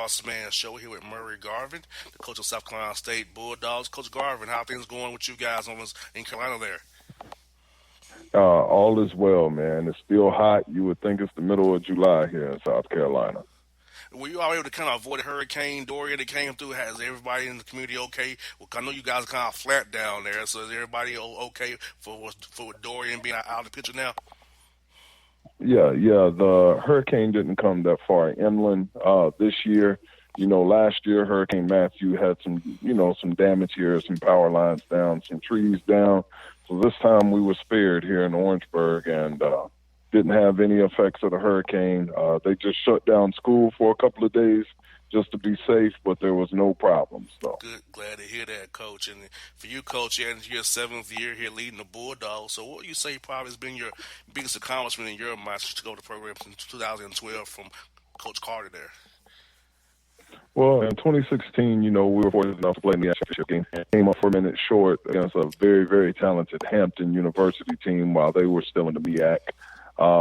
Bossman show here with Murray Garvin, the coach of South Carolina State Bulldogs. Coach Garvin, how things going with you guys in Carolina there? All is well, man. It's still hot. You would think it's the middle of July here in South Carolina. Were you all able to kind of avoid Hurricane Dorian that came through? Has everybody in the community okay? Well, I know you guys are kind of flat down there, so is everybody okay for Dorian being out of the picture now? Yeah. The hurricane didn't come that far inland this year. Last year Hurricane Matthew had some damage here, some power lines down, some trees down. So this time we were spared here in Orangeburg and didn't have any effects of the hurricane. They just shut down school for a couple of days just to be safe, but there was no problems, though. Good, glad to hear that, Coach. And for you, Coach, you're in your seventh year here leading the Bulldogs. So what would you say probably has been your biggest accomplishment in your mind to go to the program since 2012 from Coach Carter there? Well, in 2016, we were fortunate enough to play in the championship game. Came up 4 minutes short against a very, very talented Hampton University team while they were still in the MEAC.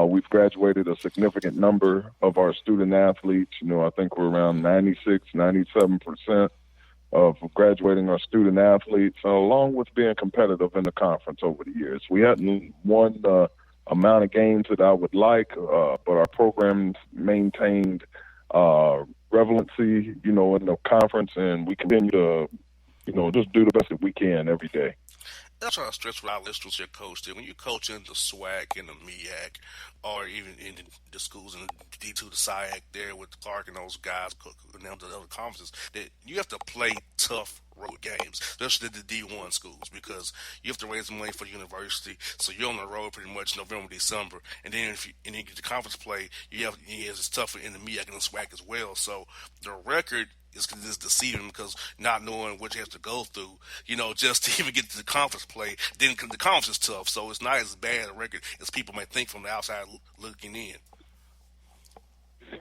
We've graduated a significant number of our student athletes. I think we're around 96, 97% of graduating our student athletes, along with being competitive in the conference over the years. We hadn't won the amount of games that I would like, but our programs maintained relevancy, in the conference, and we continue to, just do the best that we can every day. I'm trying to stress with our listeners here, Coach, that when you coach in the SWAC and the MEAC, or even in the schools in the D2, the SIAC there with Clark and those guys, and them to the other conferences, that you have to play tough road games, especially the D1 schools, because you have to raise money for the university, so you're on the road pretty much November, December, and then if you get the conference play, it's tougher in the MEAC and the SWAC as well. So the record is deceiving because not knowing what you have to go through, just to even get to the conference play. Then the conference is tough, so it's not as bad a record as people might think from the outside looking in.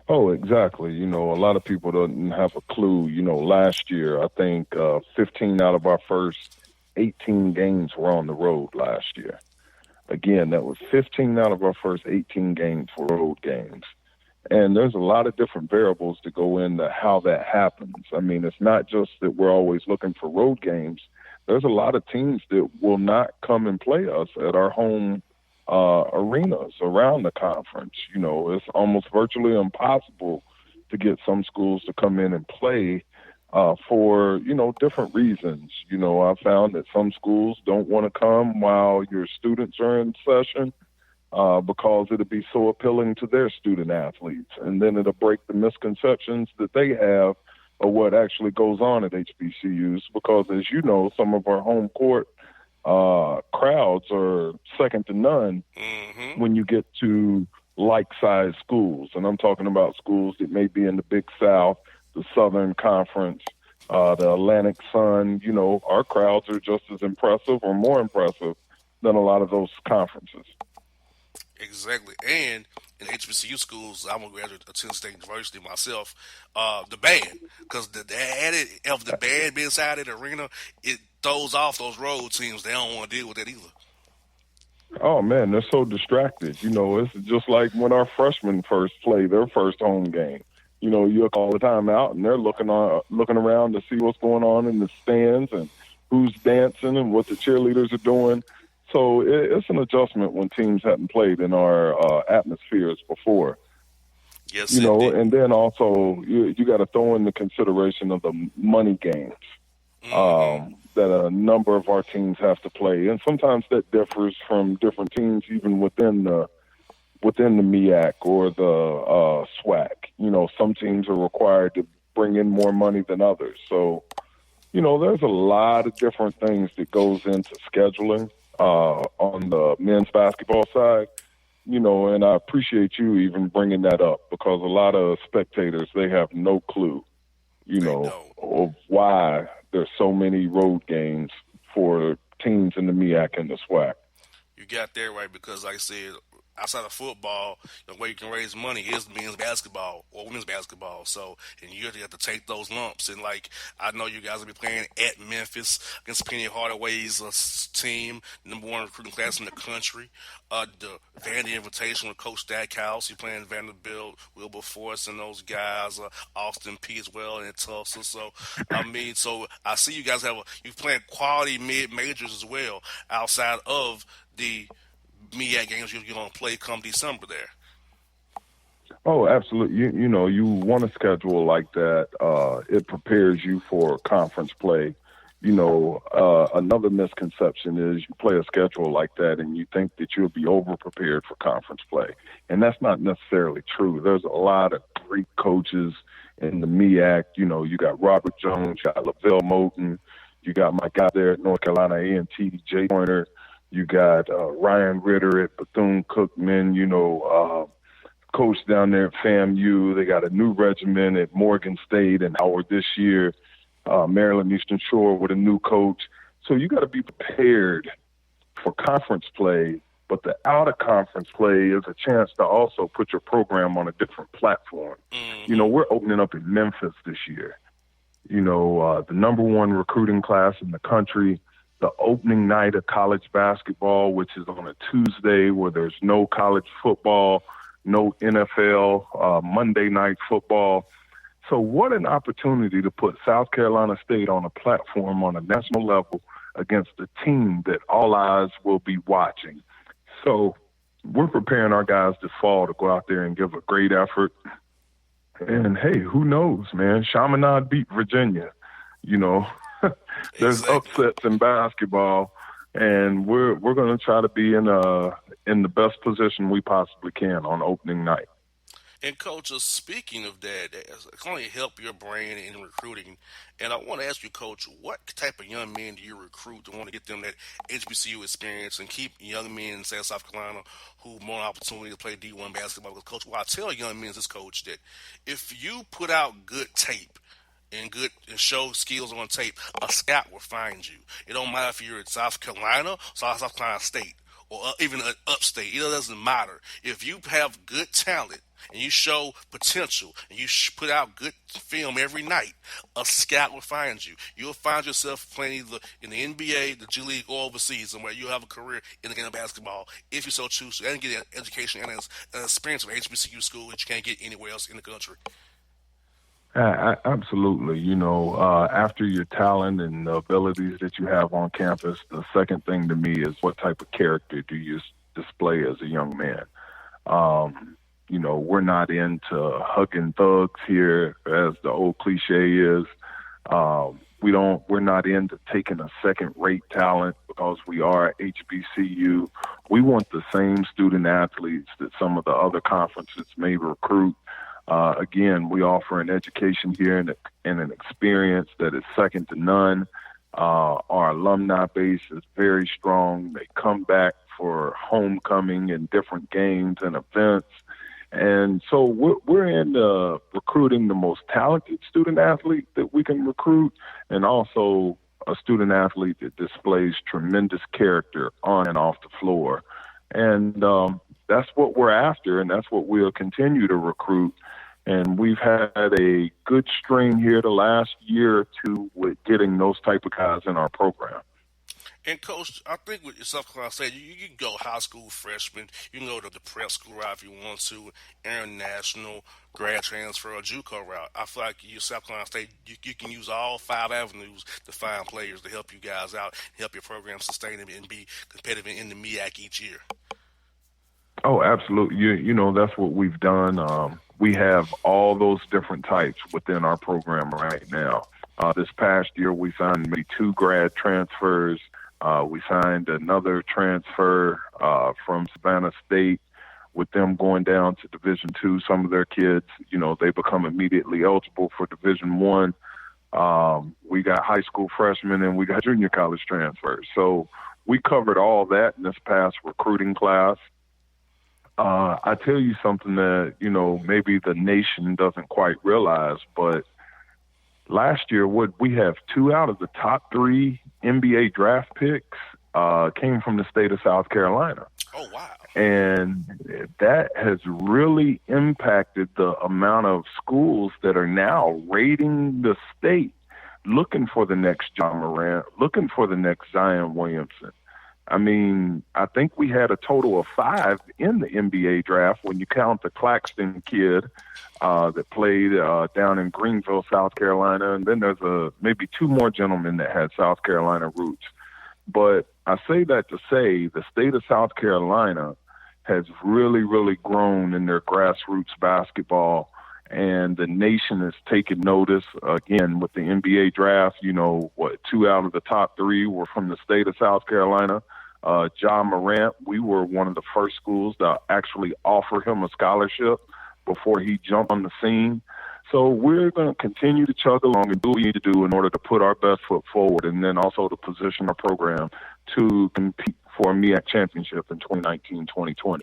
Oh, exactly. A lot of people don't have a clue. Last year, I think 15 out of our first 18 games were on the road last year. Again, that was 15 out of our first 18 games were road games. And there's a lot of different variables to go into how that happens. I mean, it's not just that we're always looking for road games. There's a lot of teams that will not come and play us at our home arenas around the conference. It's almost virtually impossible to get some schools to come in and play for, different reasons. I found that some schools don't want to come while your students are in session. Because it'll be so appealing to their student athletes. And then it'll break the misconceptions that they have of what actually goes on at HBCUs. Because, as you know, some of our home court crowds are second to none when you get to like-sized schools. And I'm talking about schools that may be in the Big South, the Southern Conference, the Atlantic Sun. Our crowds are just as impressive or more impressive than a lot of those conferences. Exactly. And in HBCU schools, I'm a graduate of Tennessee State University myself, the band, because the added of the band being inside of the arena, it throws off those road teams. They don't want to deal with that either. Oh, man, they're so distracted. It's just like when our freshmen first play their first home game. You call the timeout, and they're looking around to see what's going on in the stands and who's dancing and what the cheerleaders are doing. So it's an adjustment when teams hadn't played in our atmospheres before. Yes, and then also you got to throw in the consideration of the money games that a number of our teams have to play, and sometimes that differs from different teams, even within the MEAC or the SWAC. Some teams are required to bring in more money than others. So, there's a lot of different things that goes into scheduling. On the men's basketball side, and I appreciate you even bringing that up because a lot of spectators, they have no clue, of why there's so many road games for teams in the MEAC and the SWAC. You got that right because, like I said, outside of football, the way you can raise money is men's basketball or women's basketball. So, and you have to take those lumps. And like, I know you guys will be playing at Memphis against Penny Hardaway's team, #1 recruiting class in the country. The Vandy Invitation with Coach Stackhouse. You're playing Vanderbilt, Wilberforce, and those guys, Austin P as well, and Tulsa. So, I mean, so I see you guys you playing quality mid majors as well outside of the MEAC games you're going to play come December there. Oh, absolutely. You want a schedule like that. It prepares you for conference play. Another misconception is you play a schedule like that and you think that you'll be over prepared for conference play. And that's not necessarily true. There's a lot of great coaches in the MEAC. You got Robert Jones, you got LaVelle Moulton, you got my guy there at North Carolina A&T, Jay Pointer, you got Ryan Ritter at Bethune-Cookman, coach down there at FAMU. They got a new regiment at Morgan State and Howard this year. Maryland Eastern Shore with a new coach. So you got to be prepared for conference play, but the out-of-conference play is a chance to also put your program on a different platform. We're opening up in Memphis this year. The #1 recruiting class in the country, the opening night of college basketball, which is on a Tuesday where there's no college football, no NFL, Monday night football. So what an opportunity to put South Carolina State on a platform on a national level against a team that all eyes will be watching. So we're preparing our guys this fall to go out there and give a great effort. And, hey, who knows, man? Chaminade beat Virginia. There's upsets in basketball, and we're going to try to be in the best position we possibly can on opening night. And Coach, speaking of that, it's going to help your brain in recruiting. And I want to ask you, Coach, what type of young men do you recruit to want to get them that HBCU experience and keep young men in South Carolina who more opportunity to play D1 basketball? Because, Coach, what I tell young men is this, Coach, that if you put out good tape and show skills on tape, a scout will find you. It don't matter if you're in South Carolina, South Carolina State, or even upstate. It doesn't matter. If you have good talent and you show potential and you put out good film every night, a scout will find you. You'll find yourself playing either in the NBA, the G League, or overseas, and where you'll have a career in the game of basketball if you so choose to, and get an education and an experience of HBCU school that you can't get anywhere else in the country. Absolutely. After your talent and the abilities that you have on campus, the second thing to me is what type of character do you display as a young man? We're not into hugging thugs here, as the old cliche is. We're not into taking a second-rate talent because we are HBCU. We want the same student athletes that some of the other conferences may recruit. Again, we offer an education here and an experience that is second to none. Our alumni base is very strong. They come back for homecoming and different games and events. And so we're in recruiting the most talented student athlete that we can recruit, and also a student athlete that displays tremendous character on and off the floor. And that's what we're after, and that's what we'll continue to recruit. And we've had a good string here the last year or two with getting those type of guys in our program. And, Coach, I think with South Carolina State, you can go high school freshman, you can go to the prep school route if you want to, international, grad transfer, or JUCO route. I feel like South Carolina State, you can use all 5 avenues to find players to help you guys out, help your program sustain and be competitive in the MEAC each year. Oh, absolutely. That's what we've done. We have all those different types within our program right now. This past year, we signed maybe 2 grad transfers. We signed another transfer from Savannah State with them going down to Division II. Some of their kids, they become immediately eligible for Division I. We got high school freshmen and we got junior college transfers. So we covered all that in this past recruiting class. I tell you something that, maybe the nation doesn't quite realize, but last year, we have 2 out of the top 3 NBA draft picks came from the state of South Carolina. Oh, wow. And that has really impacted the amount of schools that are now raiding the state, looking for the next John Morant, looking for the next Zion Williamson. I mean, I think we had a total of 5 in the NBA draft when you count the Claxton kid that played down in Greenville, South Carolina, and then there's maybe 2 more gentlemen that had South Carolina roots. But I say that to say the state of South Carolina has really, really grown in their grassroots basketball, and the nation has taken notice. Again, with the NBA draft, 2 out of the top 3 were from the state of South Carolina. John Morant, we were one of the first schools to actually offer him a scholarship before he jumped on the scene. So we're going to continue to chug along and do what we need to do in order to put our best foot forward, and then also to position our program to compete for a MEAC championship in 2019-2020.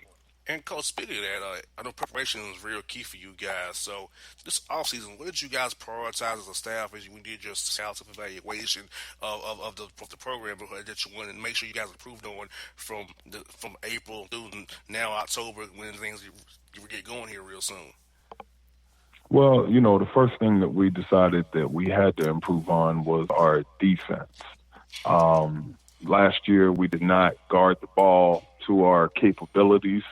And coach, speaking of that, I know preparation is real key for you guys. So this offseason, what did you guys prioritize as a staff as you did your self-evaluation of the program that you wanted to make sure you guys improved on from April through now October when things you get going here real soon? Well, the first thing that we decided that we had to improve on was our defense. Last year, we did not guard the ball to our capabilities.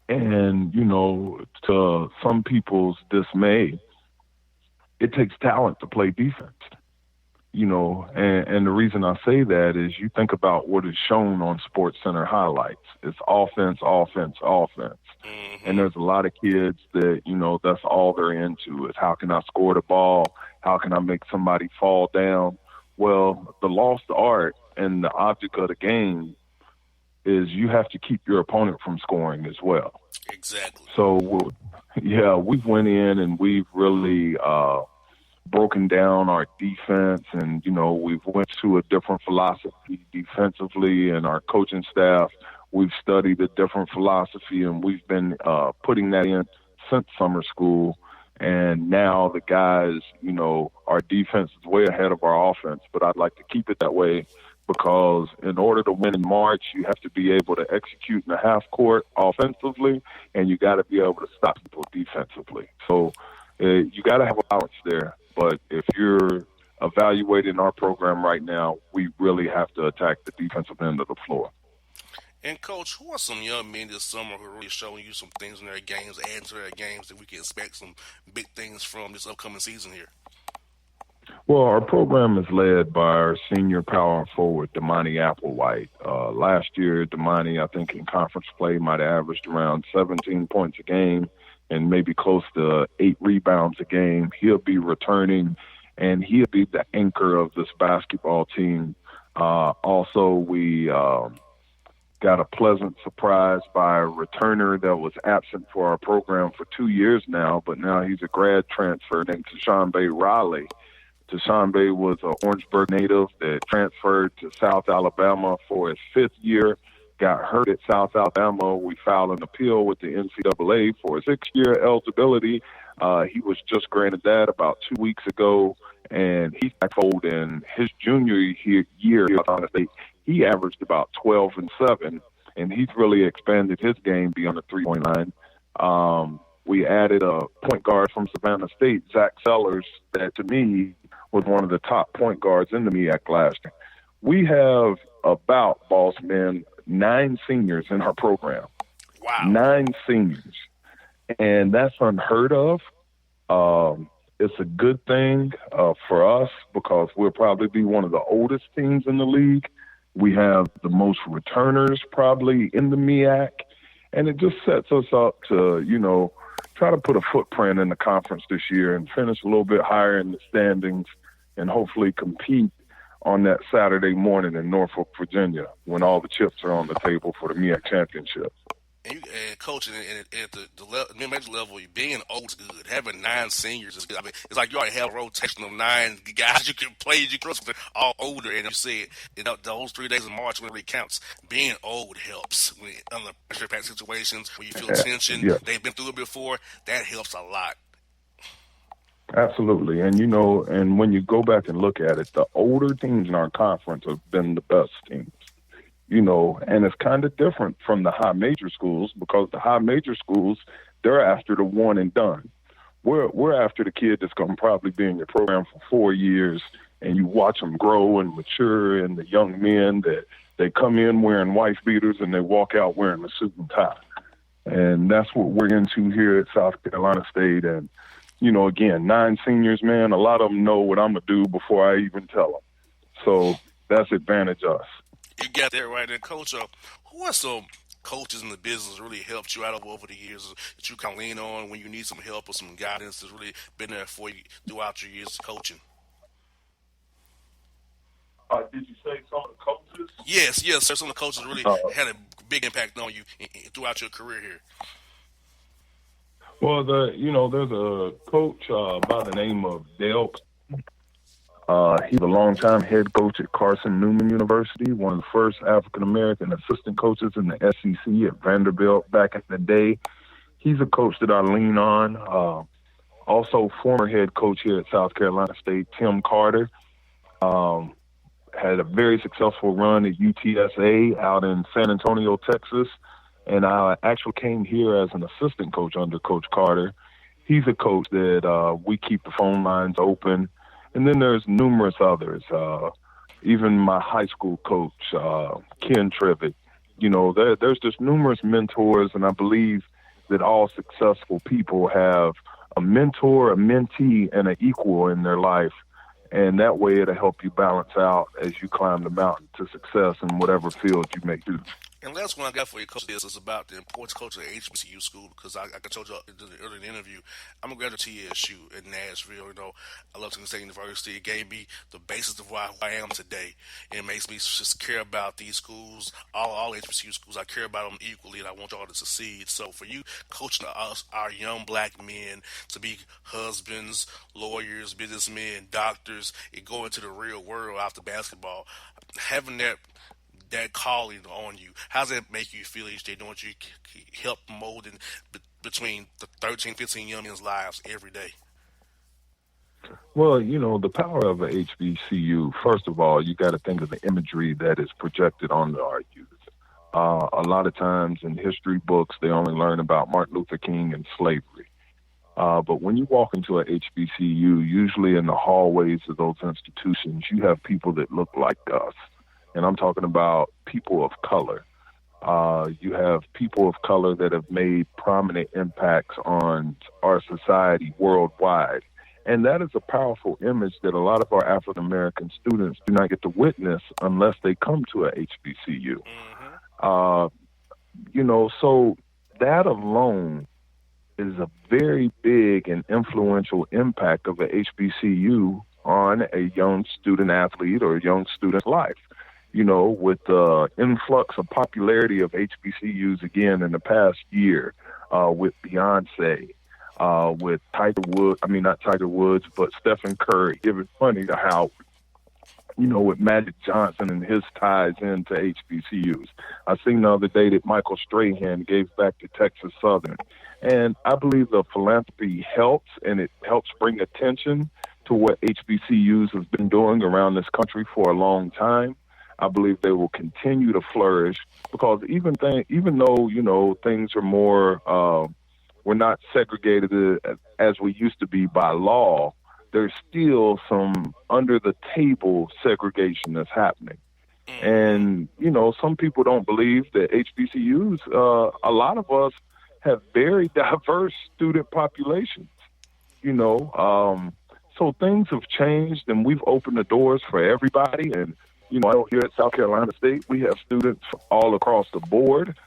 And, to some people's dismay, it takes talent to play defense. And the reason I say that is you think about what is shown on Sports Center highlights. It's offense, offense, offense. Mm-hmm. And there's a lot of kids that, that's all they're into is how can I score the ball? How can I make somebody fall down? Well, the lost art and the object of the game is you have to keep your opponent from scoring as well. Exactly. So, we've went in and we've really broken down our defense, and we've went to a different philosophy defensively, and our coaching staff, we've studied a different philosophy, and we've been putting that in since summer school. And now the guys, our defense is way ahead of our offense, but I'd like to keep it that way because in order to win in March, you have to be able to execute in the half court offensively, and you got to be able to stop people defensively. So you got to have a balance there. But if you're evaluating our program right now, we really have to attack the defensive end of the floor. And coach, who are some young men this summer who are really showing you some things in their games, adding to their games that we can expect some big things from this upcoming season here? Well, our program is led by our senior power forward, Damani Applewhite. Last year, Damani, I think in conference play, might have averaged around 17 points a game and maybe close to 8 rebounds a game. He'll be returning, and he'll be the anchor of this basketball team. Also, we got a pleasant surprise by a returner that was absent for our program for 2 years now, but now he's a grad transfer named Tashawn Riley. Tashawn was an Orangeburg native that transferred to South Alabama for his 5th year, got hurt at South Alabama. We filed an appeal with the NCAA for a 6-year eligibility. He was just granted that about 2 weeks ago, and he's back fold in his junior year at Arizona State. He averaged about 12 and 7, and he's really expanded his game beyond the three-point line. We added a point guard from Savannah State, Zach Sellers, that to me was one of the top point guards in the MEAC last year. We have about, Bossman, 9 seniors in our program. Wow. 9 seniors. And that's unheard of. It's a good thing for us because we'll probably be one of the oldest teams in the league. We have the most returners probably in the MEAC. And it just sets us up to, try to put a footprint in the conference this year and finish a little bit higher in the standings and hopefully compete on that Saturday morning in Norfolk, Virginia, when all the chips are on the table for the MEAC championship. And coaching at the mid-major level, being old is good. Having 9 seniors is good. I mean, it's like you already have a rotation of 9 guys you can play. You can all older, and you said those 3 days of March when it really counts. Being old helps when under pressure-packed situations where you feel tension. Yeah. They've been through it before. That helps a lot. Absolutely. And, and when you go back and look at it, the older teams in our conference have been the best teams. And it's kind of different from the high major schools because the high major schools, they're after the one and done. We're after the kid that's going to probably be in your program for 4 years, and you watch them grow and mature, and the young men that they come in wearing wife beaters and they walk out wearing a suit and tie. And that's what we're into here at South Carolina State. And, again, 9 seniors, man, a lot of them know what I'm going to do before I even tell them. So that's advantage us. You got that right. And coach, who are some coaches in the business really helped you out over the years that you can lean on when you need some help or some guidance that's really been there for you throughout your years of coaching? Did you say some of the coaches? Yes, sir. Some of the coaches really Uh, had a big impact on you throughout your career here. well, there's a coach by the name of Dale. He's a longtime head coach at Carson Newman University, one of the first African American assistant coaches in the SEC at Vanderbilt back in the day. He's a coach that I lean on. Also, former head coach here at South Carolina State, Tim Carter, um, had a very successful run at UTSA out in San Antonio, Texas. And I actually came here as an assistant coach under Coach Carter. He's a coach that we keep the phone lines open. And then there's numerous others. Even my high school coach, Ken Trevitt. There's just numerous mentors, and I believe that all successful people have a mentor, a mentee, and an equal in their life. And that way it'll help you balance out as you climb the mountain to success in whatever field you may do. And last one I got for you, Coach, is about the importance of coaching at HBCU school because I told you earlier in the interview, I'm a graduate of TSU in Nashville. I love Tennessee State University. It gave me the basis of who I am today. It makes me just care about these schools, all HBCU schools. I care about them equally, and I want y'all to succeed. So for you, coaching us, our young black men, to be husbands, lawyers, businessmen, doctors, and go into the real world after basketball, having that calling on you. How does that make you feel each day knowing you help molding between the 13, 15 young men's lives every day? Well, the power of a HBCU, first of all, you got to think of the imagery that is projected onto our youth. A lot of times in history books, they only learn about Martin Luther King and slavery. But when you walk into a HBCU, usually in the hallways of those institutions, you have people that look like us. And I'm talking about people of color. You have people of color that have made prominent impacts on our society worldwide. And that is a powerful image that a lot of our African American students do not get to witness unless they come to a HBCU. So that alone is a very big and influential impact of a HBCU on a young student athlete or a young student's life. With the influx of popularity of HBCUs again in the past year, with Beyonce, with not Tiger Woods, but Stephen Curry. It's funny to how, with Magic Johnson and his ties into HBCUs. I seen the other day that Michael Strahan gave back to Texas Southern. And I believe the philanthropy helps, and it helps bring attention to what HBCUs have been doing around this country for a long time. I believe they will continue to flourish because even though, things are more, we're not segregated as we used to be by law, there's still some under the table segregation that's happening. And, some people don't believe that HBCUs, a lot of us have very diverse student populations, so things have changed and we've opened the doors for everybody. And, out here at South Carolina State, we have students all across the board.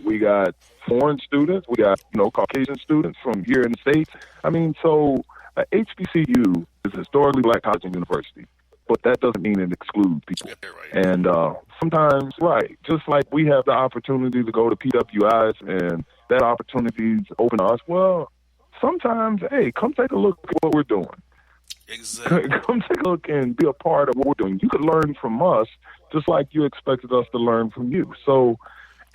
We got foreign students. We got, Caucasian students from here in the States. So HBCU is historically black college and university, but that doesn't mean it excludes people. And sometimes, right, just like we have the opportunity to go to PWIs and that opportunity's open to us, well, sometimes, hey, come take a look at what we're doing. Exactly. Come take a look and be a part of what we're doing. You could learn from us just like you expected us to learn from you. So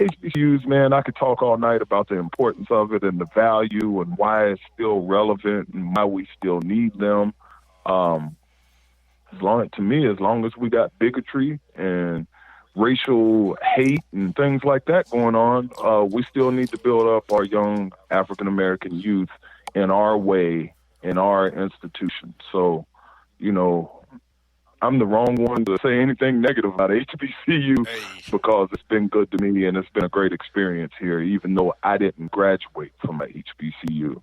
HBCUs, man, I could talk all night about the importance of it and the value and why it's still relevant and why we still need them. As long as we got bigotry and racial hate and things like that going on, we still need to build up our young African American youth in our way, in our institution. So, you know, I'm the wrong one to say anything negative about HBCU Hey, because it's been good to me and it's been a great experience here, even though I didn't graduate from a HBCU.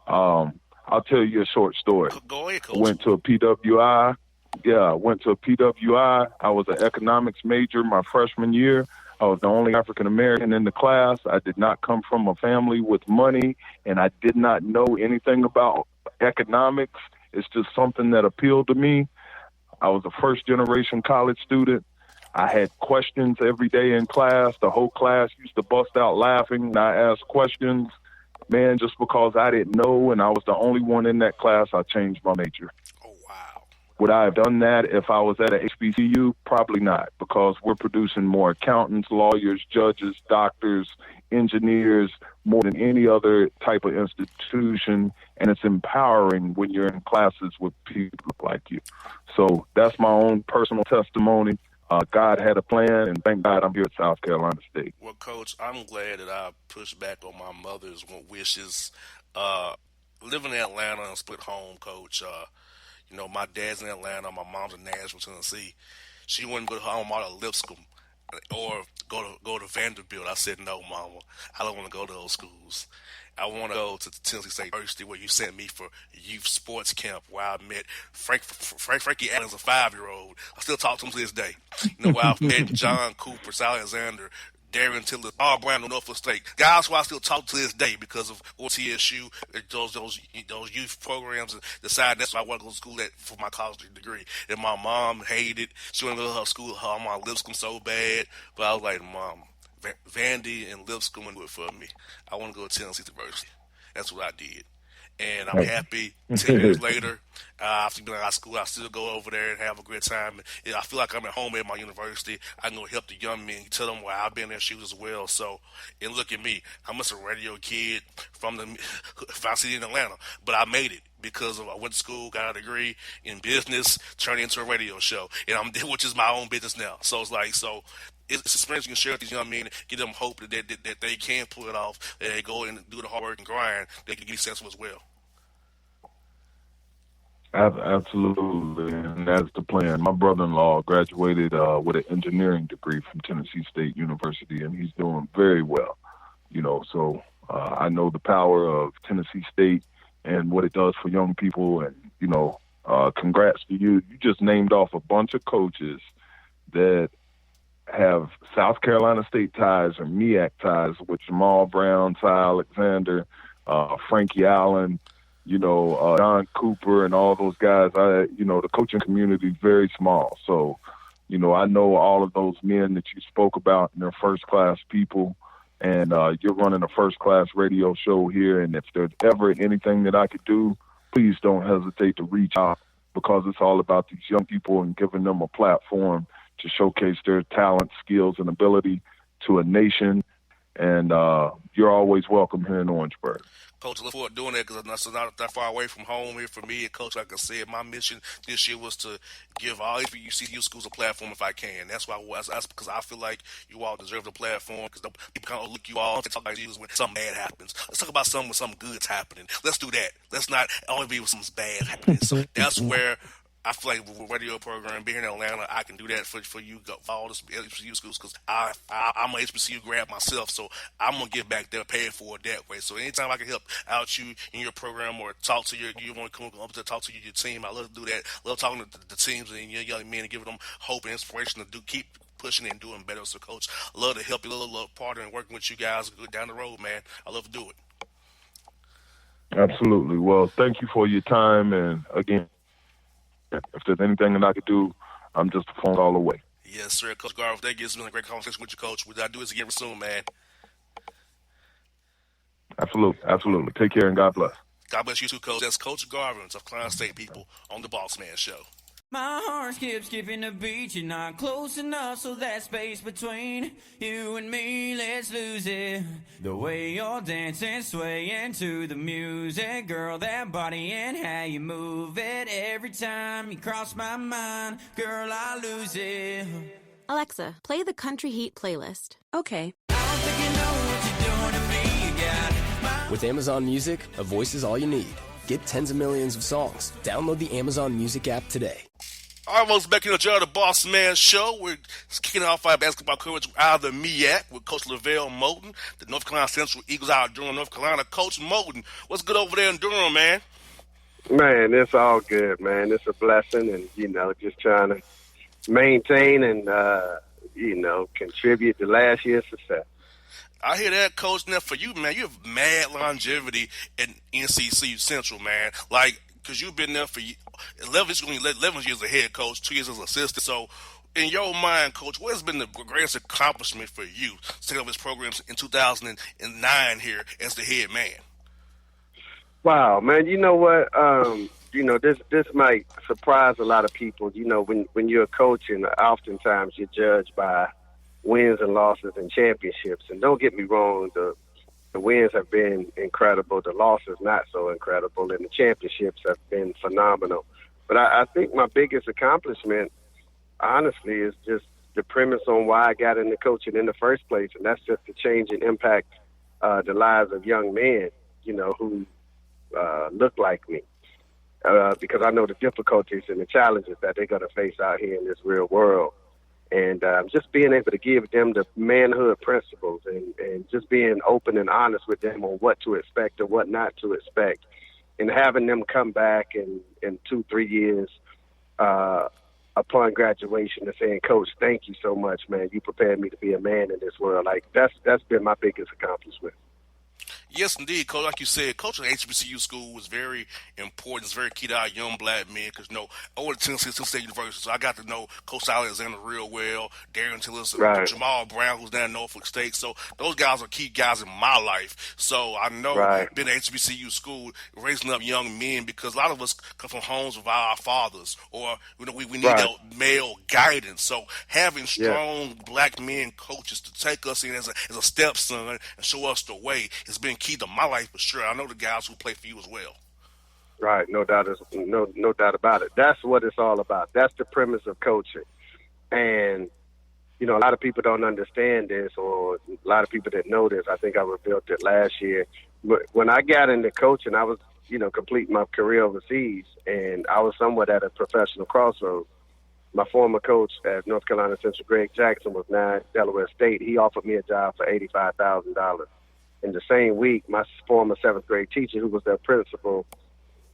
I'll tell you a short story. go ahead, I coach. went to a PWI. Yeah, I went to a PWI. I was an economics major my freshman year. I was the only African American in the class. I did not come from a family with money, and I did not know anything about economics. It's just something that appealed to me. I was a first generation college student. I had questions every day in class. The whole class used to bust out laughing. And I asked questions. Man, just because I didn't know and I was the only one in that class, I changed my major. Oh wow. Would I have done that if I was at a HBCU? Probably not, because we're producing more accountants, lawyers, judges, doctors, engineers, more than any other type of institution. And it's empowering when you're in classes with people like you. So that's my own personal testimony. God had a plan, and thank God I'm here at South Carolina State. Well, coach, I'm glad that I pushed back on my mother's wishes. Uh, living in Atlanta and split home, coach. My dad's in Atlanta, my mom's in Nashville, Tennessee. She wouldn't go to her alma mater, Lipscomb, or go to Vanderbilt. I said, no, mama, I don't want to go to those schools. I want to go to Tennessee State University, where you sent me for youth sports camp, where I met Frankie Adams, a 5-year-old. I still talk to him to this day. Where I've met John Cooper, Sal Alexander, Darren Tiller, Paul Brown of Norfolk State. Guys who I still talk to this day because of OTSU, those youth programs, and decided that's why I want to go to school for my college degree. And my mom hated it. She wanted to go to her school, her mom Lipscomb so bad. But I was like, Mom, Vandy and Lipscomb would do it for me. I want to go to Tennessee University. That's what I did. And I'm happy 10 years later, after being out of school, I still go over there and have a great time. And I feel like I'm at home at my university. I can go help the young men, tell them why I've been in their shoes as well. So, and look at me. I'm just a radio kid from the Found City in Atlanta, but I made it because I went to school, got a degree in business, turned it into a radio show, and which is my own business now. So it's like, it's experience you can share with these young men, give them hope that they can pull it off, that they go and do the hard work and grind, they can get successful as well. Absolutely, and that's the plan. My brother-in-law graduated with an engineering degree from Tennessee State University, and he's doing very well. So I know the power of Tennessee State and what it does for young people, and congrats to you. You just named off a bunch of coaches that have South Carolina State ties or MEAC ties with Jamal Brown, Ty Alexander, Frankie Allen, Don Cooper and all those guys. The coaching community is very small. So, I know all of those men that you spoke about, and they're first class people. And you're running a first class radio show here. And if there's ever anything that I could do, please don't hesitate to reach out, because it's all about these young people and giving them a platform to showcase their talent, skills, and ability to a nation. And you're always welcome here in Orangeburg. Coach, I look forward to doing that because it's not that far away from home here for me. And, Coach, like I said, my mission this year was to give all HBCU schools a platform if I can. That's why that's because I feel like you all deserve the platform, because people kind of look you all and talk like you when something bad happens. Let's talk about something when something good's happening. Let's do that. Let's not only be with something bad happening. So that's where I feel like with a radio program, being here in Atlanta, I can do that for you, for all the HBCU schools, because I'm an HBCU grad myself, so I'm going to get back there, pay it for it that way. So anytime I can help out you in your program or talk to you want to come up to talk to your team, I love to do that. I love talking to the teams and your young men and giving them hope and inspiration to keep pushing and doing better. So, Coach, I love to help you, love partner and working with you guys down the road, man. I love to do it. Absolutely. Well, thank you for your time, and again, if there's anything that I could do, I'm just a phone call away. Yes, sir. Coach Garver, thank you. It's been a great conversation with you, Coach. We'll do this again soon, man. Absolutely. Take care and God bless. God bless you too, Coach. That's Coach Garver of Carolina State people on the Bossman Show. My heart skips skipping the beat. You're not close enough, so that space between you and me, let's lose it. The way you're dancing, swaying to the music, girl, that body and how you move it. Every time you cross my mind, girl, I lose it. Alexa, play the Country Heat playlist. Okay. I don't think you know what you're doing to me. You got With Amazon Music, a voice is all you need. Get tens of millions of songs. Download the Amazon Music app today. All right, folks, back in the Bossman Show. We're kicking off our basketball coverage out of the MEAC with Coach Lavelle Moulton, the North Carolina Central Eagles out of Durham, North Carolina. Coach Moulton, what's good over there in Durham, man? Man, it's all good, man. It's a blessing, and, just trying to maintain and, contribute to last year's success. I hear that, Coach. Now, for you, man, you have mad longevity in NCC Central, man. Like, because you've been there for 11 years as a head coach, 2 years as an assistant. So, in your mind, Coach, what has been the greatest accomplishment for you setting up this program in 2009 here as the head man? Wow, man, you know what? This might surprise a lot of people. When you're a coach, and oftentimes you're judged by wins and losses and championships. And don't get me wrong, the wins have been incredible. The losses not so incredible, and the championships have been phenomenal. But I think my biggest accomplishment, honestly, is just the premise on why I got into coaching in the first place, and that's just to change and impact the lives of young men, who look like me. Because I know the difficulties and the challenges that they're going to face out here in this real world. And just being able to give them the manhood principles and just being open and honest with them on what to expect and what not to expect. And having them come back in 2-3 years upon graduation and saying, Coach, thank you so much, man. You prepared me to be a man in this world. Like, that's been my biggest accomplishment. Yes, indeed, Coach. Like you said, coaching at HBCU school was very important. It's very key to our young black men because, I went to Tennessee State University, so I got to know Coach Alexander real well, Darian Tillis, Right. Jamal Brown, who's down in Norfolk State. So those guys are key guys in my life. So I know being at HBCU school, raising up young men, because a lot of us come from homes of our fathers, or we need that male guidance. So having strong black men coaches to take us in as a stepson and show us the way has been key to my life for sure. I know the guys who play for you as well. Right, no doubt about it. That's what it's all about. That's the premise of coaching. And, a lot of people don't understand this, or a lot of people that know this. I think I revealed it last year. But when I got into coaching, I was, completing my career overseas, and I was somewhat at a professional crossroads. My former coach at North Carolina Central, Greg Jackson, was now at Delaware State. He offered me a job for $85,000. In the same week, my former 7th grade teacher, who was their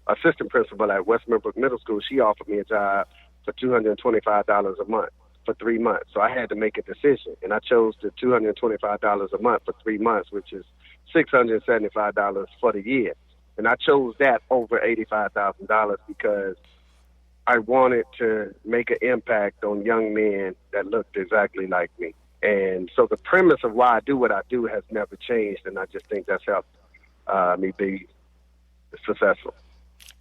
assistant principal at West Middlebrook Middle School, she offered me a job for $225 a month for 3 months. So I had to make a decision, and I chose the $225 a month for 3 months, which is $675 for the year. And I chose that over $85,000 because I wanted to make an impact on young men that looked exactly like me. And so the premise of why I do what I do has never changed, and I just think that's helped me be successful.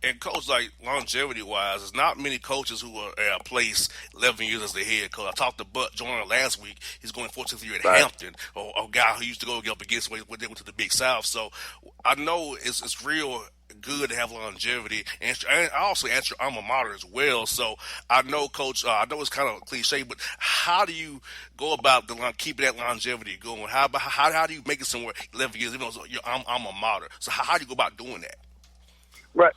And Coach, like longevity-wise, there's not many coaches who are at a place 11 years as the head coach. I talked to Bud Joyner last week. He's going 14th year at Hampton, or a guy who used to go up against when they went to the Big South. So I know it's real good to have longevity, and I also at your alma mater as well. So I know, Coach, I know it's kind of cliche, but how do you go about keeping that longevity going? How do you make it somewhere 11 years, even though it's your alma mater? So how do you go about doing that? Right.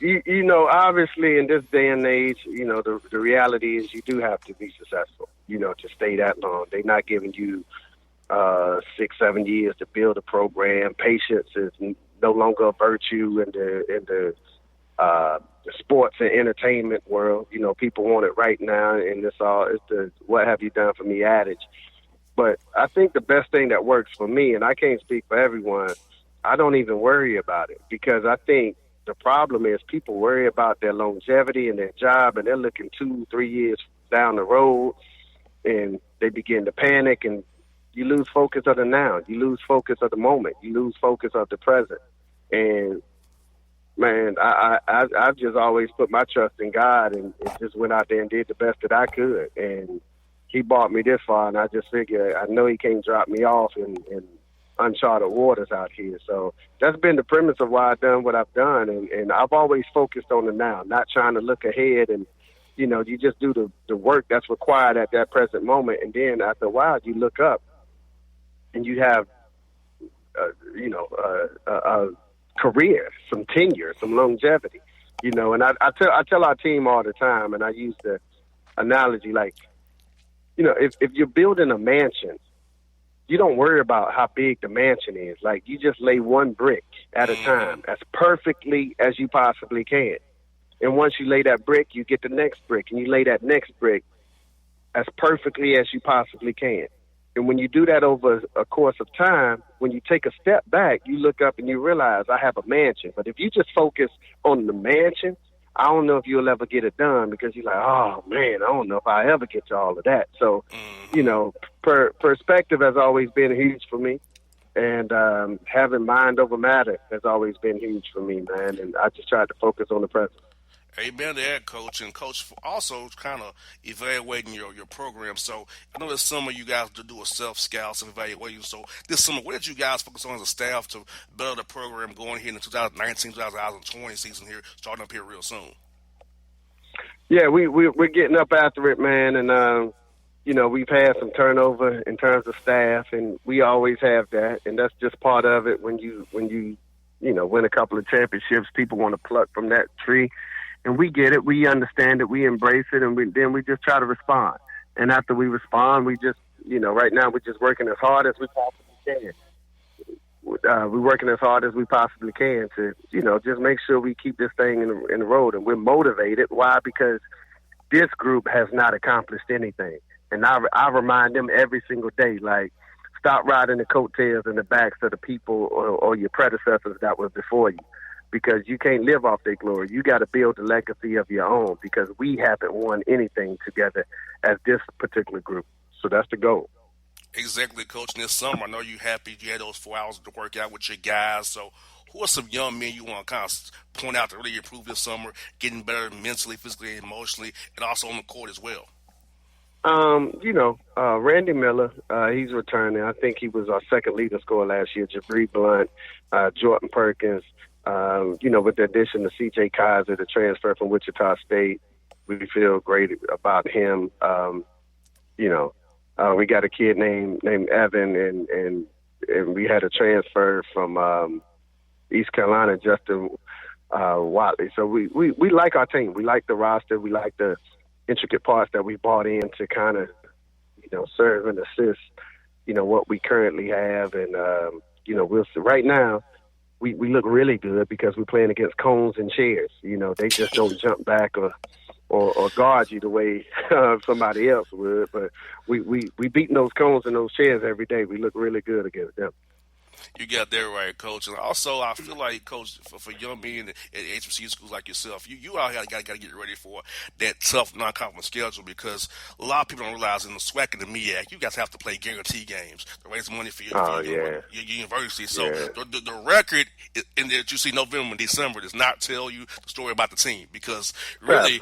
Obviously in this day and age, the reality is you do have to be successful, to stay that long. They're not giving you 6-7 years to build a program. Patience is no longer a virtue in the sports and entertainment world. People want it right now, and it's the what have you done for me adage. But I think the best thing that works for me, and I can't speak for everyone, I don't even worry about it, because I think the problem is people worry about their longevity and their job, and they're looking 2-3 years down the road, and they begin to panic, and you lose focus of the now. You lose focus of the moment. You lose focus of the present. And, man, I've just always put my trust in God and just went out there and did the best that I could. And he brought me this far, and I just figure I know he can't drop me off in uncharted waters out here. So that's been the premise of why I've done what I've done. And I've always focused on the now, not trying to look ahead and You just do the work that's required at that present moment, and then after a while, you look up and you have, a career, some tenure, some longevity. And I tell our team all the time, and I use the analogy like, if you're building a mansion, you don't worry about how big the mansion is. Like, you just lay one brick at a time as perfectly as you possibly can. And once you lay that brick, you get the next brick, and you lay that next brick as perfectly as you possibly can. And when you do that over a course of time, when you take a step back, you look up and you realize I have a mansion. But if you just focus on the mansion, I don't know if you'll ever get it done, because you're like, oh, man, I don't know if I ever get to all of that. So, perspective has always been huge for me. And having mind over matter has always been huge for me, man. And I just tried to focus on the present. Amen to that, Coach. And, Coach, also kind of evaluating your program. So I know this summer you guys do a self-scout, self-evaluation. So this summer, what did you guys focus on as a staff to better the program going here in the 2019-2020 season here, starting up here real soon? Yeah, we're getting up after it, man. And, we've had some turnover in terms of staff, and we always have that. And that's just part of it. When you win a couple of championships, people want to pluck from that tree. And we get it, we understand it, we embrace it, and then we just try to respond. And after we respond, we just, right now we're just working as hard as we possibly can. We're working as hard as we possibly can to, just make sure we keep this thing in the road. And we're motivated. Why? Because this group has not accomplished anything. And I remind them every single day, like, stop riding the coattails and the backs of the people or your predecessors that were before you. Because you can't live off their glory. You got to build a legacy of your own, because we haven't won anything together as this particular group. So that's the goal. Exactly, Coach. And this summer, I know you're happy you had those 4 hours to work out with your guys. So who are some young men you want to kind of point out to really improve this summer, getting better mentally, physically, and emotionally, and also on the court as well? Randy Miller, he's returning. I think he was our second leading scorer last year. Jabri Blunt, Jordan Perkins. With the addition of C.J. Kaiser, the transfer from Wichita State, we feel great about him. We got a kid named Evan, and we had a transfer from East Carolina, Justin Watley. So we like our team. We like the roster. We like the intricate parts that we brought in to kind of, serve and assist, what we currently have. And, we'll see. Right now, we look really good because we're playing against cones and chairs. They just don't jump back or guard you the way somebody else would. But we beating those cones and those chairs every day. We look really good against them. You got that right, Coach. And also, I feel like, Coach, for young men at HBCU schools like yourself, you out here got to get ready for that tough non-conference schedule, because a lot of people don't realize in the SWAC and the MEAC, you guys have to play guarantee games to raise money for your university. So the record in that you see November and December does not tell you the story about the team, because really